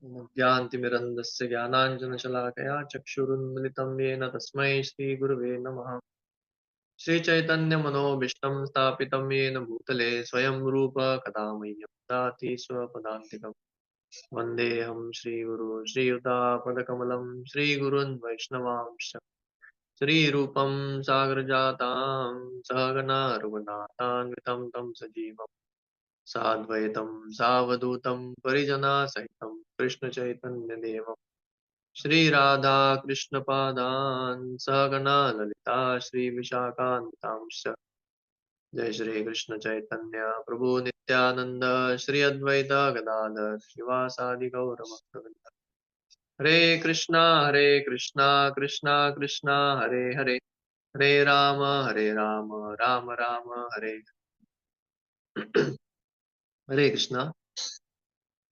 ज्ञानतिमिरन्धस्य ज्ञानाञ्जनशलाकया चक्षुरुन्मिलितं येन तस्मै श्रीगुरवे नमः। श्रीचैतन्यमनोभीष्टं स्थापितं येन भूतले स्वयं रूप कदा मह्यं ददाति स्वपदान्तिकम्। वन्देऽहं श्रीगुरो श्रीयुतापदकमलं श्रीगुरून् वैष्णवांश्च श्रीरूपं सागरजातां सहगना रघुनाथान्वितं तं सजीवम् साद्वैतं सावधूतं परिजनसहितं कृष्णचैतन्यदेवम् श्रीराधा कृष्णपादान् सहगना ललिता श्रीविशाखान्वितांश्च जय श्री कृष्ण चैतन्य प्रभु नित्यानंद श्री अद्वैत गदाधर श्रीवासादि गौरभक्तवृंद हरे कृष्णा कृष्णा कृष्णा हरे हरे हरे राम राम राम हरे हरे कृष्णा।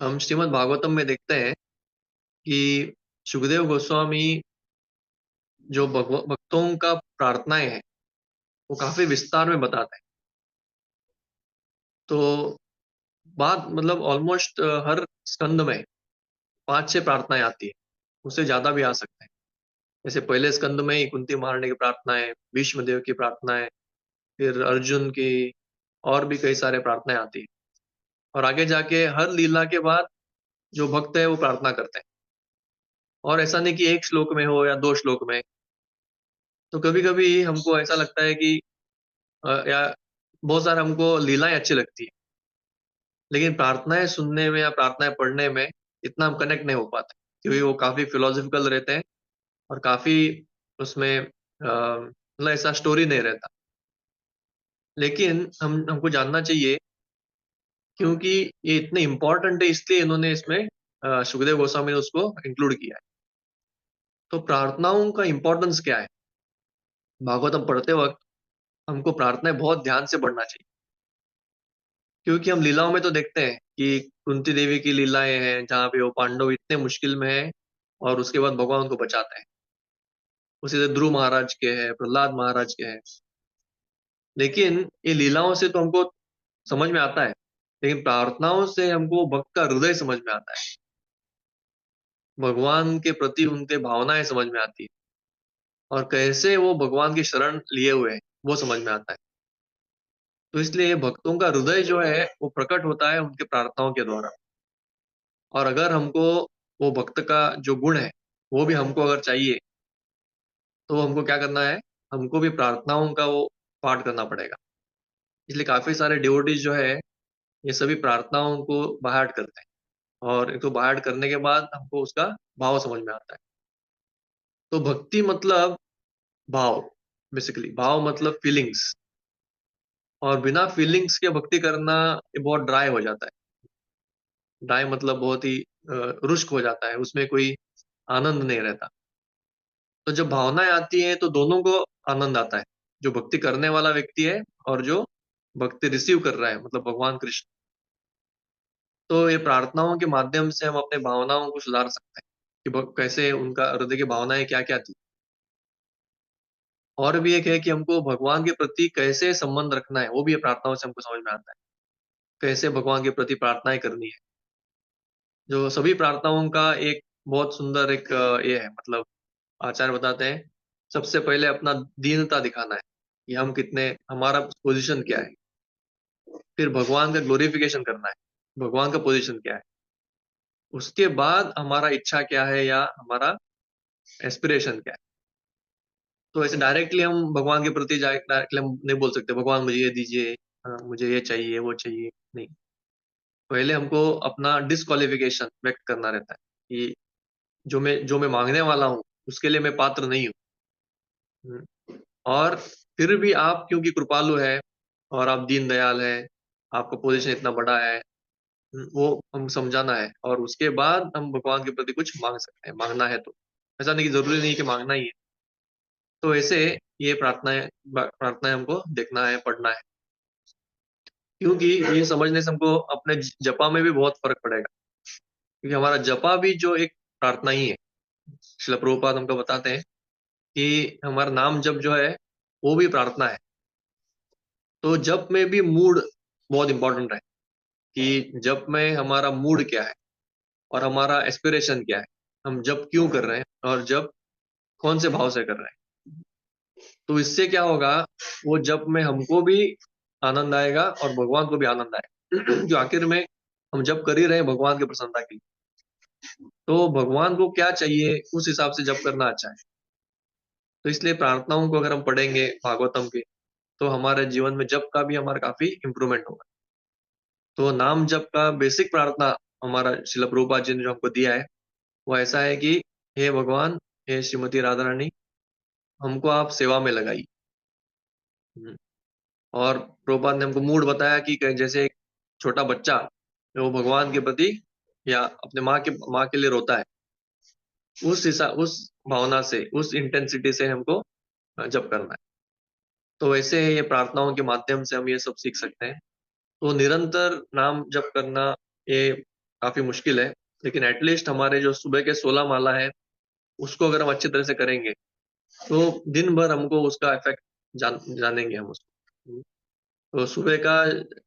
हम श्रीमद् भागवतम में देखते हैं कि सुखदेव गोस्वामी जो भक्तों का प्रार्थनाएं हैं वो काफी विस्तार में बताते हैं। तो बात मतलब ऑलमोस्ट हर स्कंद में 5-6 प्रार्थनाएं आती है, उससे ज्यादा भी आ सकते हैं। जैसे पहले स्कंद में ही कुंती महारानी की प्रार्थनाएं, भीष्म देव की प्रार्थनाएं, फिर अर्जुन की, और भी कई सारे प्रार्थनाएं आती है। और आगे जाके हर लीला के बाद जो भक्त है वो प्रार्थना करते हैं। और ऐसा नहीं कि एक श्लोक में हो या 2 श्लोक में। तो कभी कभी हमको ऐसा लगता है कि या बहुत सारे हमको लीलाएं अच्छी लगती है, लेकिन प्रार्थनाएं सुनने में या प्रार्थनाएं पढ़ने में इतना हम कनेक्ट नहीं हो पाते, क्योंकि वो काफी फिलोसफिकल रहते हैं और काफी उसमें मतलब ऐसा स्टोरी नहीं रहता। लेकिन हमको जानना चाहिए, क्योंकि ये इतने इम्पोर्टेंट है इसलिए इन्होंने इसमें सुखदेव गोस्वामी ने उसको इंक्लूड किया है। तो प्रार्थनाओं का इम्पोर्टेंस क्या है? भागवतम पढ़ते वक्त हमको प्रार्थनाएं बहुत ध्यान से पढ़ना चाहिए, क्योंकि हम लीलाओं में तो देखते हैं कि कुंती देवी की लीलाएं हैं जहाँ पे वो पांडव इतने मुश्किल में है और उसके बाद भगवान उनको बचाते हैं। उसी तरह ध्रुव महाराज के हैं, प्रहलाद महाराज के हैं। लेकिन ये लीलाओं से तो हमको समझ में आता है, लेकिन प्रार्थनाओं से हमको भक्त का हृदय समझ में आता है, भगवान के प्रति उनके भावनाएं समझ में आती है, और कैसे वो भगवान की शरण लिए हुए हैं वो समझ में आता है। तो इसलिए भक्तों का हृदय जो है वो प्रकट होता है उनके प्रार्थनाओं के द्वारा। और अगर हमको वो भक्त का जो गुण है वो भी हमको अगर चाहिए, तो हमको क्या करना है? हमको भी प्रार्थनाओं का वो पाठ करना पड़ेगा। इसलिए काफी सारे डिवोटीज जो है ये सभी प्रार्थनाओं को बाहर करते हैं, और इनको बाहर करने के बाद हमको उसका भाव समझ में आता है। तो भक्ति मतलब भाव, बेसिकली भाव मतलब फीलिंग्स। और बिना फीलिंग्स के भक्ति करना ये बहुत ड्राई हो जाता है। ड्राई मतलब बहुत ही रुष्क हो जाता है, उसमें कोई आनंद नहीं रहता। तो जब भावनाएं आती हैं तो दोनों को आनंद आता है, जो भक्ति करने वाला व्यक्ति है और जो भक्ति रिसीव कर रहा है, मतलब भगवान कृष्ण। तो ये प्रार्थनाओं के माध्यम से हम अपने भावनाओं को सुधार सकते हैं कि कैसे उनका हृदय की भावनाएं क्या क्या थी। और भी एक है कि हमको भगवान के प्रति कैसे संबंध रखना है, वो भी ये प्रार्थनाओं से हमको समझ में आता है। कैसे भगवान के प्रति प्रार्थनाएं करनी है। जो सभी प्रार्थनाओं का एक बहुत सुंदर एक ये है, मतलब आचार्य बताते हैं, सबसे पहले अपना दीनता दिखाना है कि हम कितने, हमारा पोजीशन क्या है। फिर भगवान का ग्लोरिफिकेशन करना है, भगवान का पोजीशन क्या है। उसके बाद हमारा इच्छा क्या है या हमारा एस्पिरेशन क्या है। तो ऐसे डायरेक्टली हम भगवान के प्रति जाए डायरेक्टली हम नहीं बोल सकते भगवान मुझे ये दीजिए, मुझे ये चाहिए वो चाहिए, नहीं। पहले हमको अपना डिस्क्वालिफिकेशन व्यक्त करना रहता है कि जो मैं मांगने वाला हूँ उसके लिए मैं पात्र नहीं हूँ। और फिर भी आप क्योंकि कृपालु है और आप दीन दयाल है, आपका पोजीशन इतना बड़ा है, वो हम समझाना है। और उसके बाद हम भगवान के प्रति कुछ मांग सकते हैं, मांगना है तो। ऐसा नहीं कि जरूरी नहीं कि मांगना ही है। तो ऐसे ये प्रार्थनाएं प्रार्थनाएं हमको देखना है, पढ़ना है, क्योंकि ये समझने से हमको अपने जपा में भी बहुत फर्क पड़ेगा। क्योंकि हमारा जपा भी जो एक प्रार्थना ही है। श्रील प्रभुपाद हमको बताते हैं कि हमारा नाम जप जो है वो भी प्रार्थना है। तो जप में भी मूड बहुत इंपॉर्टेंट है कि जप में हमारा मूड क्या है। और हमारा एस्पिरेशन क्या है, हम जप क्यों कर रहे हैं और जप कौन से भाव से कर रहे हैं। तो इससे क्या होगा, वो जप में हमको भी आनंद आएगा और भगवान को भी आनंद आएगा। जो आखिर में हम जप कर ही रहे हैं भगवान की प्रसन्नता के लिए, तो भगवान को क्या चाहिए उस हिसाब से जप करना अच्छा है। तो इसलिए प्रार्थनाओं को अगर हम पढ़ेंगे भागवतम के, तो हमारे जीवन में जप का भी हमारा काफी इम्प्रूवमेंट होगा। तो नाम जप का बेसिक प्रार्थना हमारा श्रील प्रभुपाद जी ने जो हमको दिया है, वो ऐसा है कि हे भगवान, हे श्रीमती राधा रानी, हमको आप सेवा में लगाइए। हम्म। और प्रभुपाद ने हमको मूड बताया कि जैसे एक छोटा बच्चा वो भगवान के प्रति या अपने माँ के लिए रोता है, उस भावना से, उस इंटेंसिटी से हमको जप करना है। तो वैसे ये प्रार्थनाओं के माध्यम से हम ये सब सीख सकते हैं। तो निरंतर नाम जप करना ये काफी मुश्किल है, लेकिन एटलीस्ट हमारे जो सुबह के 16 माला है, उसको अगर हम अच्छी तरह से करेंगे, तो दिन भर हमको उसका इफेक्ट जानेंगे हम उसको। तो सुबह का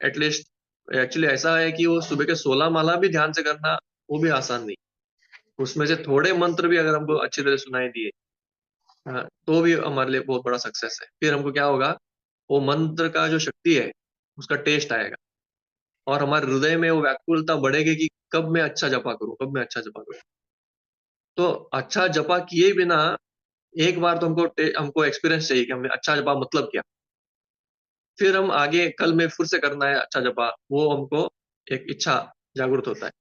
एटलीस्ट, एक्चुअली ऐसा है कि वो सुबह के 16 माला भी ध्यान से करना वो भी आसान नहीं। उसमें से थोड़े मंत्र भी अगर हमको अच्छी तरह सुनाई दिए, हाँ, तो भी हमारे लिए बहुत बड़ा सक्सेस है। फिर हमको क्या होगा, वो मंत्र का जो शक्ति है उसका टेस्ट आएगा, और हमारे हृदय में वो व्याकुलता बढ़ेगी कि कब मैं अच्छा जपा करूं, कब मैं अच्छा जपा करूं। तो अच्छा जपा किए बिना एक बार तो हमको एक्सपीरियंस चाहिए कि हमने अच्छा जपा मतलब क्या। फिर हम आगे कल में फिर से करना है अच्छा जपा, वो हमको एक इच्छा जागृत होता है।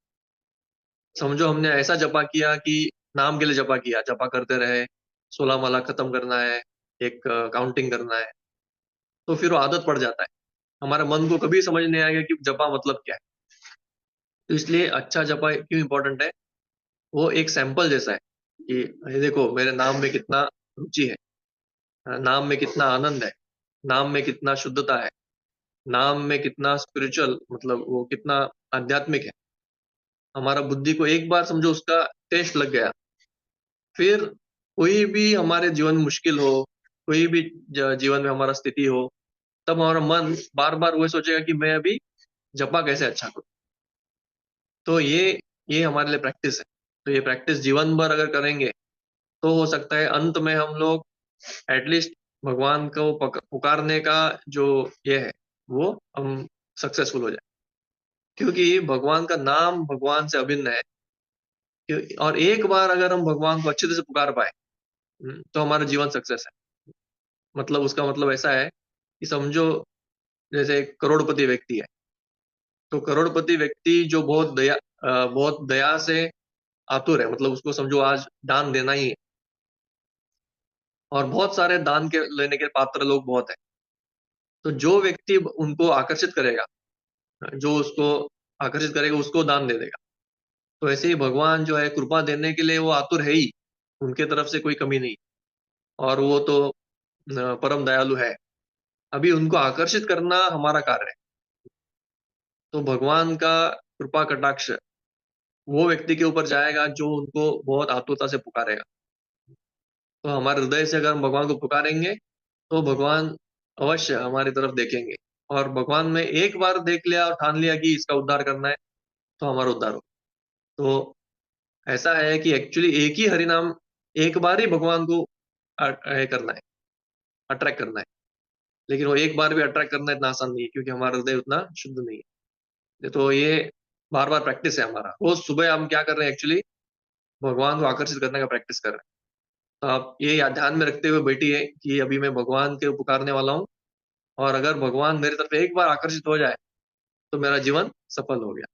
समझो हमने ऐसा जपा किया कि नाम के लिए जपा किया, जपा करते रहे, 16 माला खत्म करना है, एक काउंटिंग करना है, तो फिर वो आदत पड़ जाता है। हमारे मन को कभी समझ नहीं आएगा कि जपा मतलब क्या है। तो इसलिए अच्छा जपा क्यों इंपॉर्टेंट है, वो एक सैंपल जैसा है कि ये देखो मेरे नाम में कितना रुचि है, नाम में कितना आनंद है, नाम में कितना शुद्धता है, नाम में कितना स्पिरिचुअल, मतलब वो कितना आध्यात्मिक है। हमारा बुद्धि को एक बार समझो उसका टेस्ट लग गया, फिर कोई भी हमारे जीवन में मुश्किल हो, कोई भी जीवन में हमारा स्थिति हो, तब हमारा मन बार बार वही सोचेगा कि मैं अभी जपा कैसे अच्छा करूं। तो ये हमारे लिए प्रैक्टिस है। तो ये प्रैक्टिस जीवन भर अगर करेंगे, तो हो सकता है अंत में हम लोग एटलीस्ट भगवान को पुकारने का जो ये है, वो हम सक्सेसफुल हो जाए। क्योंकि भगवान का नाम भगवान से अभिन्न है। और एक बार अगर हम भगवान को अच्छी तरह से पुकार पाए, तो हमारा जीवन सक्सेस है। मतलब उसका मतलब ऐसा है कि समझो जैसे एक करोड़पति व्यक्ति है, तो करोड़पति व्यक्ति जो बहुत दया से आतुर है, मतलब उसको समझो आज दान देना ही है, और बहुत सारे दान के लेने के पात्र लोग बहुत है। तो जो व्यक्ति उनको आकर्षित करेगा, जो उसको आकर्षित करेगा उसको दान दे देगा। तो ऐसे ही भगवान जो है कृपा देने के लिए वो आतुर है ही, उनके तरफ से कोई कमी नहीं। और वो तो परम दयालु है। अभी उनको आकर्षित करना हमारा कार्य है। तो भगवान का कृपा कटाक्ष वो व्यक्ति के ऊपर जाएगा जो उनको बहुत आतुरता से पुकारेगा। तो हमारे हृदय से अगर हम भगवान को पुकारेंगे, तो भगवान अवश्य हमारी तरफ देखेंगे। और भगवान में एक बार देख लिया और ठान लिया कि इसका उद्धार करना है, तो हमारा उद्धार हो। तो ऐसा है कि एक्चुअली एक ही हरिनाम, एक बार ही भगवान को करना है, अट्रैक्ट करना है। लेकिन वो एक बार भी अट्रैक्ट करना इतना आसान नहीं है, क्योंकि हमारा हृदय उतना शुद्ध नहीं है। तो ये बार बार प्रैक्टिस है हमारा। रोज सुबह हम क्या कर रहे हैं, एक्चुअली भगवान को आकर्षित करने का प्रैक्टिस कर रहे हैं। तो आप ये ध्यान में रखते हुए बैठिए कि अभी मैं भगवान के पुकारने वाला हूँ, और अगर भगवान मेरी तरफ एक बार आकर्षित हो जाए, तो मेरा जीवन सफल हो गया।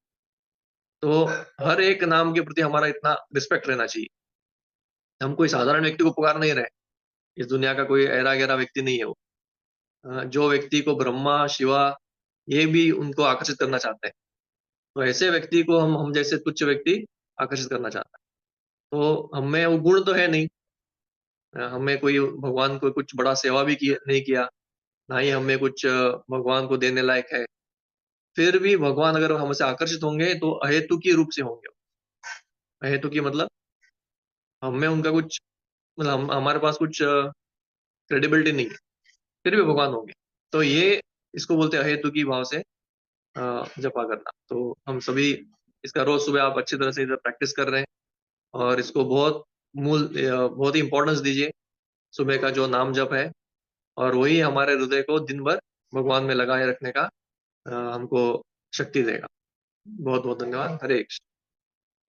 तो हर एक नाम के प्रति हमारा इतना रिस्पेक्ट रहना चाहिए। हम कोई साधारण व्यक्ति को पुकार नहीं रहे, इस दुनिया का कोई ऐरा गहरा व्यक्ति नहीं है वो। जो व्यक्ति को ब्रह्मा शिवा ये भी उनको आकर्षित करना चाहते हैं, तो ऐसे व्यक्ति को हम जैसे तुच्छ व्यक्ति आकर्षित करना चाहता है। तो हमें वो गुण तो है नहीं, हमें कोई भगवान को कुछ बड़ा सेवा भी नहीं किया, ना ही हमें कुछ भगवान को देने लायक है। फिर भी भगवान अगर हमसे आकर्षित होंगे, तो अहेतुकी रूप से होंगे। अहेतुकी मतलब हमें उनका कुछ, मतलब हमारे पास कुछ क्रेडिबिलिटी नहीं है, फिर भी भगवान होंगे। तो ये इसको बोलते हैं अहेतुकी भाव से जपा करना। तो हम सभी इसका रोज सुबह आप अच्छी तरह से इधर प्रैक्टिस कर रहे हैं और इसको बहुत ही इम्पोर्टेंस दीजिए, सुबह का जो नाम जप है, और वही हमारे हृदय को दिन भर भगवान में लगाए रखने का हमको शक्ति देगा। बहुत बहुत धन्यवाद। हरे कृष्ण।